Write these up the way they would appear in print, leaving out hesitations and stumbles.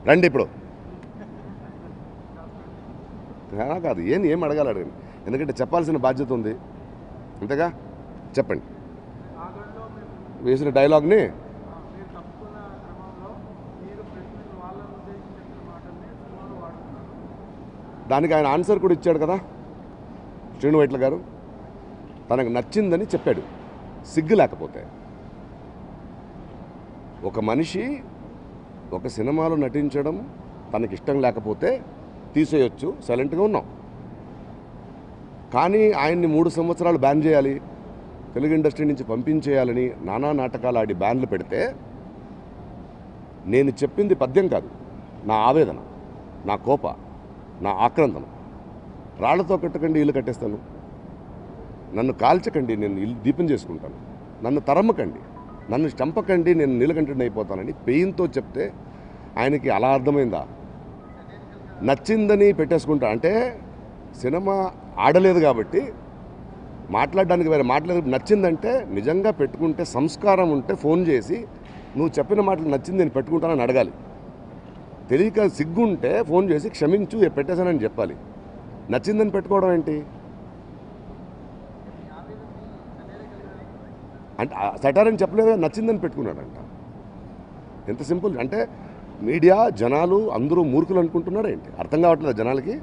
రండి ఇప్పుడు కాదు ఏం అడగాలి అడగండి, ఎందుకంటే చెప్పాల్సిన బాధ్యత ఉంది అంతేగా. చెప్పండి వేసిన డైలాగ్ని. దానికి ఆయన ఆన్సర్ కూడా ఇచ్చాడు కదా శ్రీను వైట్ల గారు, తనకు నచ్చిందని చెప్పాడు. సిగ్గు లేకపోతే ఒక మనిషి ఒక సినిమాలో నటించడం తనకి ఇష్టం లేకపోతే తీసేయొచ్చు, సైలెంట్గా ఉన్నాం. కానీ ఆయన్ని 3 సంవత్సరాలు బ్యాన్ చేయాలి, తెలుగు ఇండస్ట్రీ నుంచి పంపించేయాలని నానా నాటకాలు ఆడి బ్యాన్లు పెడితే నేను చెప్పింది పద్యం కాదు, నా ఆవేదన, నా కోప, నా ఆక్రందన. రాళ్లతో కట్టకండి ఇల్లు కట్టేస్తాను, నన్ను కాల్చకండి నేను ఇల్లు దీపం చేసుకుంటాను, నన్ను తరమ్మకండి, నన్ను చంపకండి నేను నీలకంఠుడిని అయిపోతానని పెయిన్తో చెప్తే ఆయనకి అలా అర్థమైందా? నచ్చిందని పెట్టేసుకుంటా అంటే సినిమా ఆడలేదు కాబట్టి మాట్లాడడానికి వేరే మాట్లాడలేదు. నచ్చిందంటే నిజంగా పెట్టుకుంటే సంస్కారం ఉంటే ఫోన్ చేసి నువ్వు చెప్పిన మాటలు నచ్చింది నేను పెట్టుకుంటానని అడగాలి. తెలియక సిగ్గుంటే ఫోన్ చేసి క్షమించు పెట్టేశానని చెప్పాలి. నచ్చిందని పెట్టుకోవడం ఏంటి అంటే సెటారని చెప్పలేదు, నచ్చిందని పెట్టుకున్నాడంట. ఎంత సింపుల్ అంటే మీడియా జనాలు అందరూ మూర్ఖులు అనుకుంటున్నారా ఏంటి? అర్థం కావట్లేదు జనాలకి.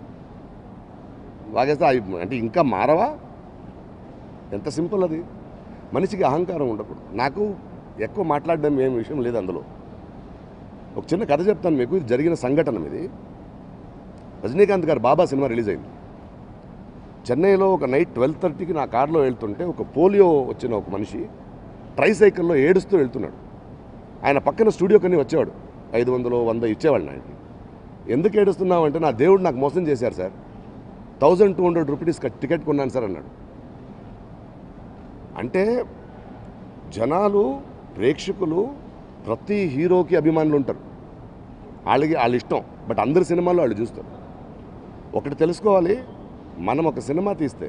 వాగేస్తే అంటే ఇంకా మారవా? ఎంత సింపుల్ అది. మనిషికి అహంకారం ఉండకూడదు. నాకు ఎక్కువ మాట్లాడడం ఏం విషయం లేదు అందులో. ఒక చిన్న కథ చెప్తాను మీకు, ఇది జరిగిన సంఘటన. ఇది రజనీకాంత్ గారు బాబా సినిమా రిలీజ్ అయింది. చెన్నైలో ఒక నైట్ 12:30కి నా కారులో వెళ్తుంటే ఒక పోలియో వచ్చిన ఒక మనిషి ట్రైసైకిల్లో ఏడుస్తూ వెళ్తున్నాడు. ఆయన పక్కన స్టూడియో కని వచ్చేవాడు, 500 100 ఇచ్చేవాళ్ళు ఆయనకి. ఎందుకు ఏడుస్తున్నావు అంటే నా దేవుడు నాకు మోసం చేశారు సార్, 1200 రూపీస్ టికెట్ కొన్నాను సార్ అన్నాడు. అంటే జనాలు ప్రేక్షకులు ప్రతి హీరోకి అభిమానులు ఉంటారు, వాళ్ళ ఇష్టం. బట్ అందరి సినిమాల్లో వాళ్ళు చూస్తారు. ఒకటి తెలుసుకోవాలి, మనం ఒక సినిమా తీస్తే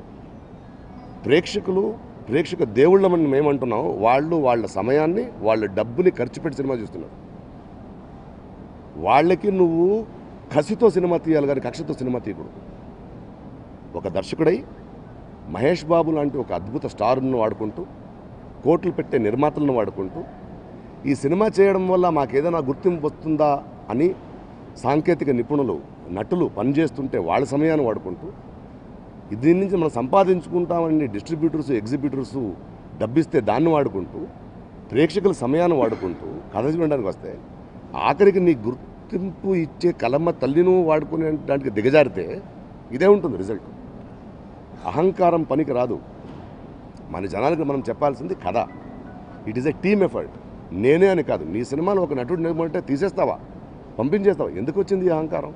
ప్రేక్షక దేవుళ్ళమని మేమంటున్నాం, వాళ్ళు వాళ్ళ సమయాన్ని వాళ్ళ డబ్బుని ఖర్చు పెట్టి సినిమా చూస్తున్నారు. వాళ్ళకి నువ్వు కసితో సినిమా తీయాలి కానీ కక్షతో సినిమా తీయకూడదు. ఒక దర్శకుడై మహేష్ బాబు లాంటి ఒక అద్భుత స్టార్ను వాడుకుంటూ, కోట్లు పెట్టే నిర్మాతలను వాడుకుంటూ ఈ సినిమా చేయడం వల్ల మాకేదైనా గుర్తింపు వస్తుందా అని సాంకేతిక నిపుణులు నటులు పనిచేస్తుంటే వాళ్ళ సమయాన్ని వాడుకుంటూ, దీని నుంచి మనం సంపాదించుకుంటామని డిస్ట్రిబ్యూటర్స్ ఎగ్జిబ్యూటర్స్ డబ్బిస్తే దాన్ని వాడుకుంటూ, ప్రేక్షకుల సమయాన్ని వాడుకుంటూ కథ చూడడానికి వస్తే ఆఖరికి నీ గుర్తింపు ఇచ్చే కలమ్మ తల్లిను వాడుకునే దానికి దిగజారితే ఇదే ఉంటుంది రిజల్ట్. అహంకారం పనికి రాదు. మన జనాలకు మనం చెప్పాల్సింది కథ. It is a team effort. నేనే అని కాదు, నీ సినిమాలో ఒక నటుడు నిర్మంటే తీసేస్తావా, పంపించేస్తావా? ఎందుకు వచ్చింది ఈ అహంకారం?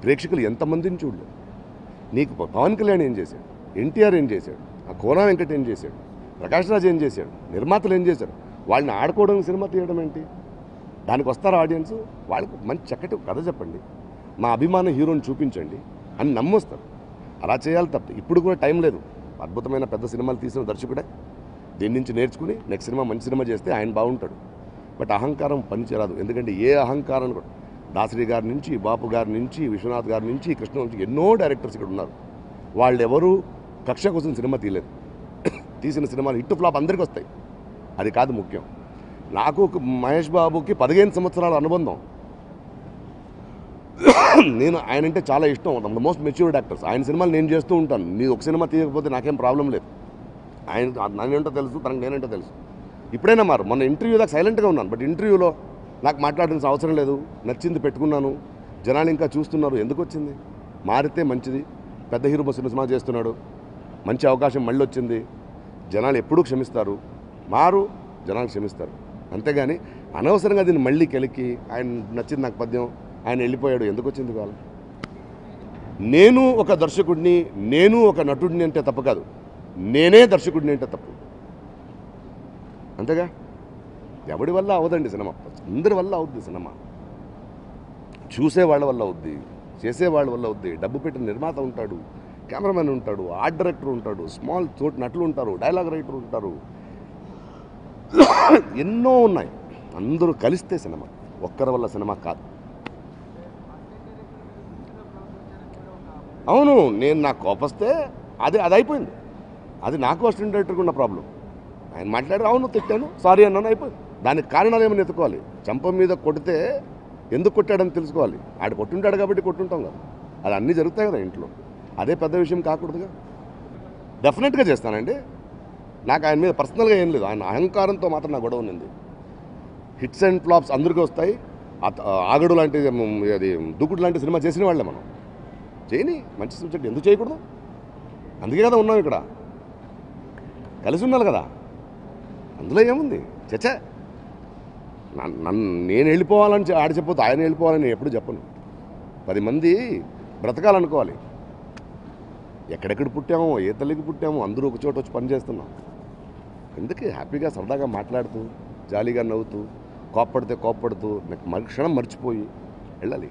ప్రేక్షకులు ఎంతమందిని చూడలేదు. నీకు పవన్ కళ్యాణ్ ఏం చేశాడు, ఎన్టీఆర్ ఏం చేశాడు, ఆ కోనా వెంకట్ ఏం చేశాడు, ప్రకాష్ రాజ్ ఏం చేశాడు, నిర్మాతలు ఏం చేశారు? వాళ్ళని ఆడుకోవడం సినిమా తీయడం ఏంటి? దానికి వస్తారు ఆడియన్స్. వాళ్ళకి మంచి చక్కటి కథ చెప్పండి, మా అభిమాన హీరోని చూపించండి అని నమ్మొస్తారు. అలా చేయాలి తప్ప ఇప్పుడు కూడా టైం లేదు. అద్భుతమైన పెద్ద సినిమాలు తీసిన దర్శకుడే దీని నుంచి నేర్చుకుని నెక్స్ట్ సినిమా మంచి సినిమా చేస్తే ఆయన బాగుంటాడు. బట్ అహంకారం పనిచేయరాదు. ఎందుకంటే ఏ అహంకారం కూడా దాసరి గారి నుంచి, బాపు గారి నుంచి, విశ్వనాథ్ గారి నుంచి, కృష్ణ నుంచి ఎన్నో డైరెక్టర్స్ ఇక్కడ ఉన్నారు. వాళ్ళు ఎవరు కక్ష కోసం సినిమా తీయలేదు. తీసిన సినిమాలు హిట్ ఫ్లాప్ అందరికీ వస్తాయి, అది కాదు ముఖ్యం. నాకు మహేష్ బాబుకి 15 సంవత్సరాల అనుబంధం. నేను ఆయన అంటే చాలా ఇష్టం. The most matured actors. ఆయన సినిమాలు నేను చేస్తూ ఉంటాను. నీ ఒక సినిమా తీయకపోతే నాకేం ప్రాబ్లం లేదు. ఆయన నన్నేంటో తెలుసు, తనకు నేనేంటో తెలుసు. ఇప్పుడైనా మారు. మొన్న ఇంటర్వ్యూ దాకా సైలెంట్గా ఉన్నాను, బట్ ఇంటర్వ్యూలో నాకు మాట్లాడాల్సిన అవసరం లేదు, నచ్చింది పెట్టుకున్నాను, జనాలు ఇంకా చూస్తున్నారు. ఎందుకు వచ్చింది? మారితే మంచిది. పెద్ద హీరో సినిమా చేస్తున్నాడు, మంచి అవకాశం మళ్ళీ వచ్చింది, జనాలు ఎప్పుడూ క్షమిస్తారు. మారు, జనాలు క్షమిస్తారు. అంతేగాని అనవసరంగా దీన్ని మళ్ళీ కెలికి ఆయన నచ్చింది నాకు పద్యం, ఆయన వెళ్ళిపోయాడు, ఎందుకు వచ్చింది కాదు? నేను ఒక దర్శకుడిని, నేను ఒక నటుడిని అంటే తప్పు కాదు, నేనే దర్శకుడిని అంటే తప్పు. అంతేగా? ఎవడి వల్ల అవదండి సినిమా, అందరి వల్ల అవుద్ది సినిమా. చూసేవాళ్ళ వల్ల అవుద్ది, చేసేవాళ్ళ వల్ల అవుద్ది. డబ్బు పెట్టిన నిర్మాత ఉంటాడు, కెమెరామెన్ ఉంటాడు, ఆర్ట్ డైరెక్టర్ ఉంటాడు, స్మాల్ చోటు నటులు ఉంటారు, డైలాగ్ రైటర్ ఉంటారు, ఎన్నో ఉన్నాయి. అందరూ కలిస్తే సినిమా, ఒక్కరి వల్ల సినిమా కాదు. అవును, నేను నాకు కోపస్తే అది అయిపోయింది. అది నాకు అసిస్టెంట్ డైరెక్టర్కి ఉన్న ప్రాబ్లం. ఆయన మాట్లాడారు, అవును తిట్టాను, సారీ అన్నాను, అయిపోయింది. దానికి కారణాలు ఏమైనా ఎత్తుకోవాలి. చంప మీద కొడితే ఎందుకు కొట్టాడని తెలుసుకోవాలి. ఆడు కొట్టుంటాడు కాబట్టి కొట్టుంటాం కదా. అది అన్నీ జరుగుతాయి కదా ఇంట్లో. అదే పెద్ద విషయం కాకూడదుగా. డెఫినెట్గా చేస్తానండి. నాకు ఆయన మీద పర్సనల్గా ఏం లేదు. ఆయన అహంకారంతో మాత్రం నా గొడవ ఉంది. హిట్స్ అండ్ ఫ్లాప్స్ అందరికీ వస్తాయి. ఆగడు లాంటి అది దూకుడు లాంటి సినిమా చేసిన వాళ్ళే మనం. చేయని మంచి సబ్జెక్ట్ ఎందుకు చేయకూడదు? అందుకే కదా ఉన్నాం ఇక్కడ, కలిసి ఉండాలి కదా. అందులో ఏముంది చచ్చా. నేను వెళ్ళిపోవాలని ఆడి చెప్పొద్దు, ఆయన వెళ్ళిపోవాలని నేను ఎప్పుడు చెప్పను. 10 మంది బ్రతకాలనుకోవాలి. ఎక్కడెక్కడ పుట్టామో, ఏ తల్లికి పుట్టామో, అందరూ ఒక చోట వచ్చి పని చేస్తున్నాం. ఎందుకు హ్యాపీగా సరదాగా మాట్లాడుతూ, జాలీగా నవ్వుతూ, కోప్పడితే కోప్పడుతూ, నాకు మరుక్షణం మర్చిపోయి వెళ్ళాలి.